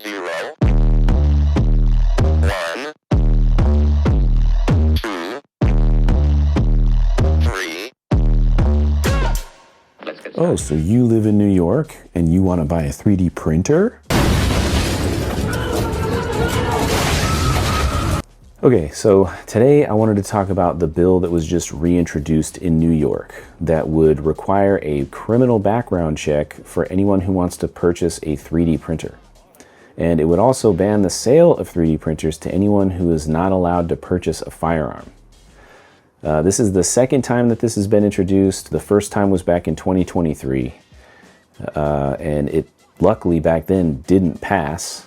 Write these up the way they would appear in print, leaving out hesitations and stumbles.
0, 1, 2, 3. Let's get Oh, started. so you live in New York and you want to buy a 3D printer? Okay, so today I wanted to talk about the bill that was just reintroduced in New York that would require a criminal background check for anyone who wants to purchase a 3D printer. And it would also ban the sale of 3D printers to anyone who is not allowed to purchase a firearm. This is the second time that this has been introduced. The first time was back in 2023, and it luckily back then didn't pass.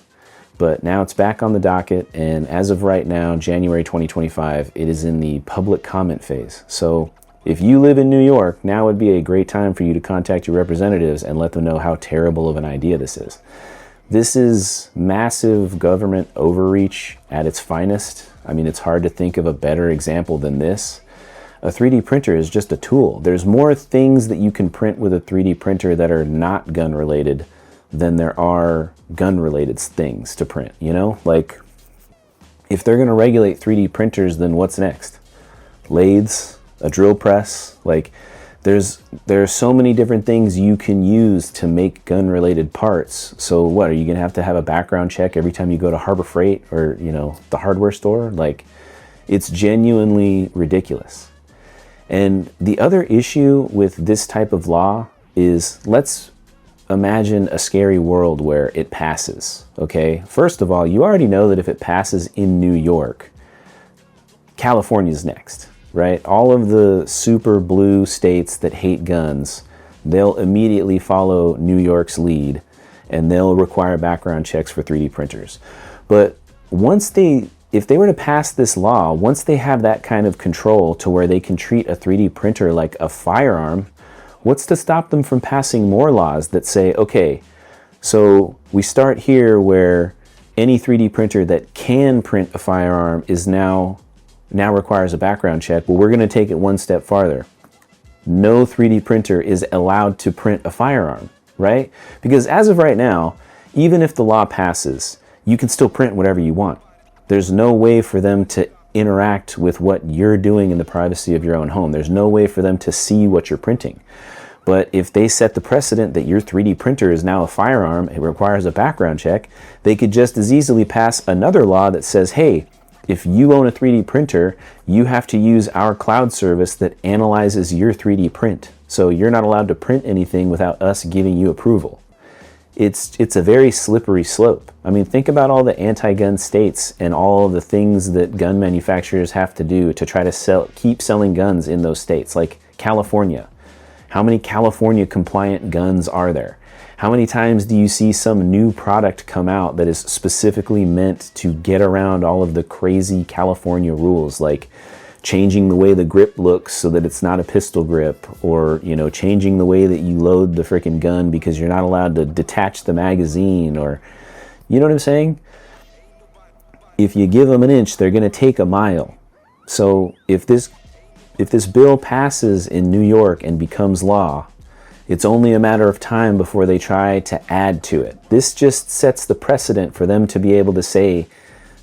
But now it's back on the docket, and as of right now, January 2025, it is in the public comment phase. So if you live in New York, now would be a great time for you to contact your representatives and let them know how terrible of an idea this is. This is massive government overreach at its finest. I mean, it's hard to think of a better example than this. A 3D printer is just a tool. There's more things that you can print with a 3D printer that are not gun related than there are gun-related things to print, you know? Like, if they're gonna regulate 3D printers, then what's next? Lathes, a drill press? Like, there are so many different things you can use to make gun-related parts. So what, are you gonna have to have a background check every time you go to Harbor Freight or, you know, the hardware store? Like, it's genuinely ridiculous. And the other issue with this type of law is, let's imagine a scary world where it passes, okay? First of all, you already know that if it passes in New York, California's next, right? All of the super blue states that hate guns, they'll immediately follow New York's lead and they'll require background checks for 3D printers. But if they were to pass this law, once they have that kind of control to where they can treat a 3D printer like a firearm, what's to stop them from passing more laws that say, okay, so we start here where any 3D printer that can print a firearm is now requires a background check. Well, we're going to take it one step farther. No 3D printer is allowed to print a firearm, right? Because as of right now, even if the law passes, you can still print whatever you want. There's no way for them to interact with what you're doing in the privacy of your own home. There's no way for them to see what you're printing. But if they set the precedent that your 3D printer is now a firearm, it requires a background check, they could just as easily pass another law that says, hey, if you own a 3D printer, you have to use our cloud service that analyzes your 3D print. So you're not allowed to print anything without us giving you approval. It's a very slippery slope. I mean, think about all the anti-gun states and all of the things that gun manufacturers have to do to try to keep selling guns in those states, like California. How many California compliant guns are there? How many times do you see some new product come out that is specifically meant to get around all of the crazy California rules, like changing the way the grip looks so that it's not a pistol grip, or, you know, changing the way that you load the freaking gun because you're not allowed to detach the magazine, or, you know what I'm saying? If you give them an inch, they're going to take a mile. So if this bill passes in New York and becomes law, it's only a matter of time before they try to add to it. This just sets the precedent for them to be able to say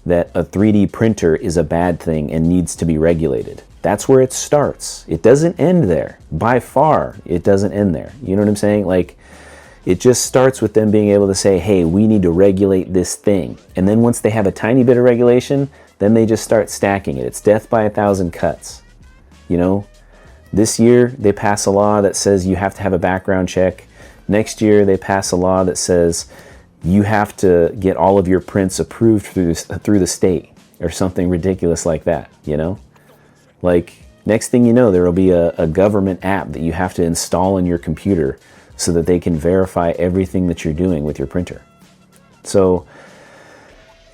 that a 3D printer is a bad thing and needs to be regulated. That's where it starts. It doesn't end there. By far, it doesn't end there. You know what I'm saying? Like, it just starts with them being able to say, hey, we need to regulate this thing. And then once they have a tiny bit of regulation, then they just start stacking it. It's death by 1,000 cuts. You know, this year they pass a law that says you have to have a background check. Next year they pass a law that says you have to get all of your prints approved through the state, or something ridiculous like that, you know? Like, next thing you know, there will be a government app that you have to install in your computer so that they can verify everything that you're doing with your printer. So,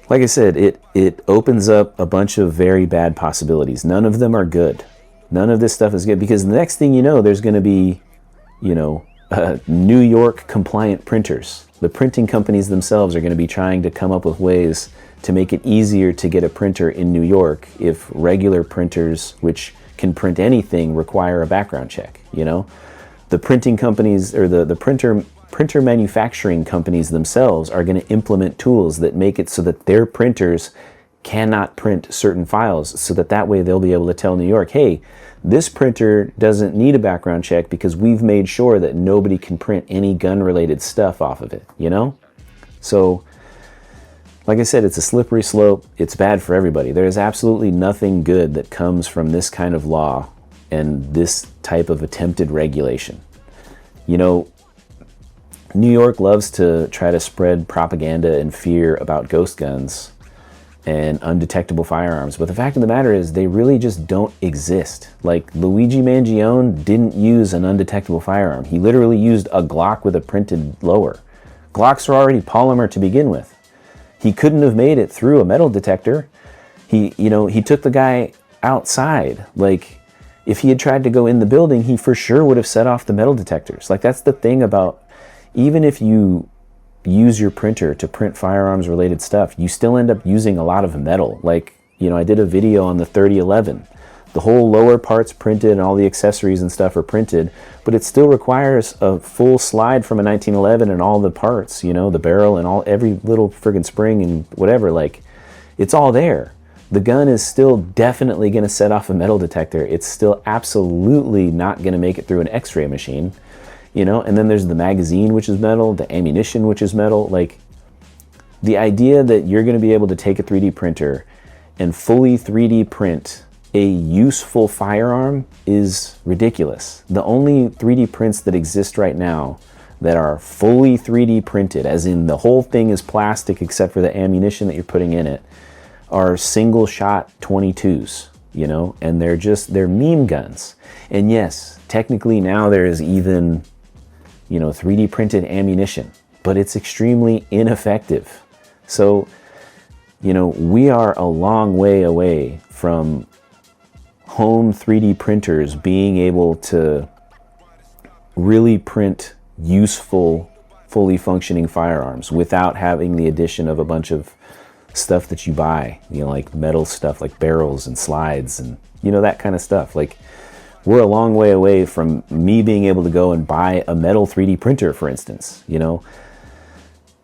like I said, it opens up a bunch of very bad possibilities. None of them are good. None of this stuff is good, because the next thing you know, there's going to be, you know, New York compliant printers. The printing companies themselves are going to be trying to come up with ways to make it easier to get a printer in New York if regular printers, which can print anything, require a background check, you know? The printing companies, or the printer printer manufacturing companies themselves are going to implement tools that make it so that their printers cannot print certain files, so that way they'll be able to tell New York, hey, this printer doesn't need a background check because we've made sure that nobody can print any gun-related stuff off of it, you know? So, like I said, it's a slippery slope. It's bad for everybody. There is absolutely nothing good that comes from this kind of law and this type of attempted regulation. You know, New York loves to try to spread propaganda and fear about ghost guns and undetectable firearms, but the fact of the matter is they really just don't exist. Like, Luigi Mangione didn't use an undetectable firearm. He literally used a Glock with a printed lower. Glocks are already polymer to begin with. He couldn't have made it through a metal detector. He took the guy outside. Like, if he had tried to go in the building, he for sure would have set off the metal detectors. Like, that's the thing about, even if you use your printer to print firearms related stuff, you still end up using a lot of metal. Like, I did a video on the 3011. The whole lower part's printed and all the accessories and stuff are printed, but it still requires a full slide from a 1911 and all the parts, the barrel and every little friggin' spring and whatever. Like, it's all there. The gun is still definitely going to set off a metal detector. It's still absolutely not going to make it through an x-ray machine. And then there's the magazine, which is metal, the ammunition, which is metal. Like, the idea that you're going to be able to take a 3D printer and fully 3D print a useful firearm is ridiculous. The only 3D prints that exist right now that are fully 3D printed, as in the whole thing is plastic except for the ammunition that you're putting in it, are single shot 22s, and they're meme guns. And yes, technically now there is even 3D printed ammunition, but it's extremely ineffective. So, we are a long way away from home 3D printers being able to really print useful, fully functioning firearms without having the addition of a bunch of stuff that you buy, like metal stuff like barrels and slides and, that kind of stuff. Like, we're a long way away from me being able to go and buy a metal 3D printer, for instance.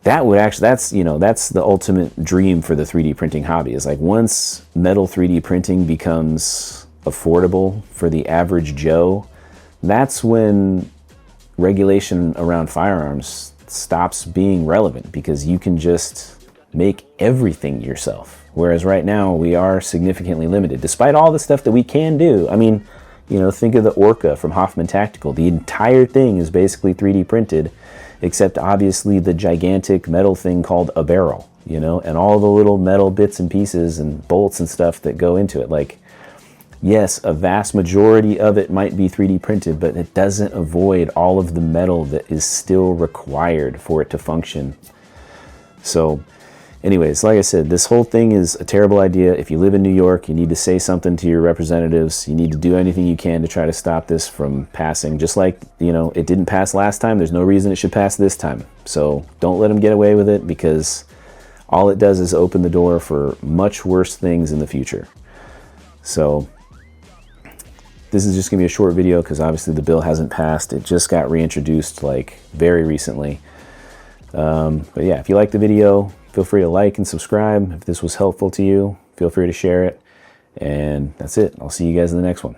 That would actually, that's the ultimate dream for the 3D printing hobby, is like, once metal 3D printing becomes affordable for the average Joe, that's when regulation around firearms stops being relevant, because you can just make everything yourself. Whereas right now we are significantly limited, despite all the stuff that we can do. I mean, think of the Orca from Hoffman Tactical. The entire thing is basically 3D printed, except obviously the gigantic metal thing called a barrel, and all the little metal bits and pieces and bolts and stuff that go into it. Like, yes, a vast majority of it might be 3D printed, but it doesn't avoid all of the metal that is still required for it to function. So, anyways, like I said, this whole thing is a terrible idea. If you live in New York, you need to say something to your representatives. You need to do anything you can to try to stop this from passing. Just like, it didn't pass last time, there's no reason it should pass this time. So don't let them get away with it, because all it does is open the door for much worse things in the future. So this is just going to be a short video because obviously the bill hasn't passed. It just got reintroduced like very recently. But yeah, if you like the video, feel free to like and subscribe. If this was helpful to you, feel free to share it. And that's it. I'll see you guys in the next one.